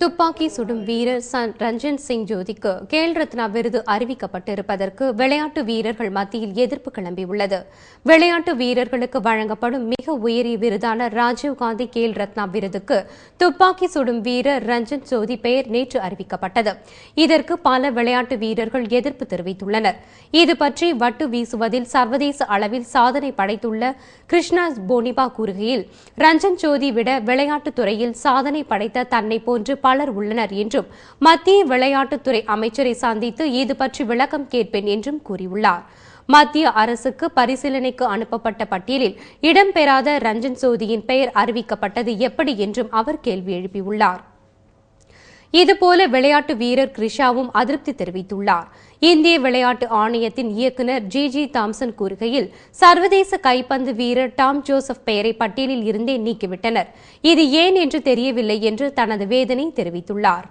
துப்பாக்கி சுடும் வீரர் ரஞ்சன் சிங் ஜோதிக்கு கேல் ரத்னா விருது அறிவிக்கப்பட்டிருப்பதற்கு விளையாட்டு வீரர்கள் மத்தியில் எதிர்ப்பு கிளம்பியுள்ளது. விளையாட்டு வீரர்களுக்கு வழங்கப்படும் மிக உயரிய விருதான ராஜீவ்காந்தி கேல் ரத்னா விருதுக்கு துப்பாக்கி சுடும் வீரர் ரஞ்சன் ஜோதி பெயர் நேற்று அறிவிக்கப்பட்டது. இதற்கு பல விளையாட்டு வீரர்கள் எதிர்ப்பு தெரிவித்துள்ளனர். இதுபற்றி வட்டு வீசுவதில் சர்வதேச அளவில் சாதனை படைத்துள்ள கிருஷ்ணா போனிபா கூறுகையில், ரஞ்சன் ஜோதி விட விளையாட்டுத் துறையில் சாதனை படைத்த தன்னை போன்று பலர் உள்ளனர் என்றும் மத்திய விளையாட்டுத்துறை அமைச்சரை சந்தித்து இது பற்றி விளக்கம் கேட்பேன் என்றும் கூறியுள்ளார். மத்திய அரசுக்கு பரிசீலனைக்கு அனுப்பப்பட்ட பட்டியலில் இடம்பெறாத ரஞ்சன் ஜோதியின் பெயர் அறிவிக்கப்பட்டது எப்படி என்றும் அவர் கேள்வி எழுப்பியுள்ளார். இதுபோல விளையாட்டு வீரர் கிருஷாவும் அதிருப்தி தெரிவித்துள்ளார். இந்திய விளையாட்டு ஆணையத்தின் இயக்குநர் ஜி தாம்சன் கூறுகையில், சர்வதேச கைப்பந்து வீரர் டாம் ஜோசப் பெயரை பட்டியலில் இருந்தே நீக்கிவிட்டனர். இது ஏன் என்று தெரியவில்லை என்று தனது வேதனை தெரிவித்துள்ளார்.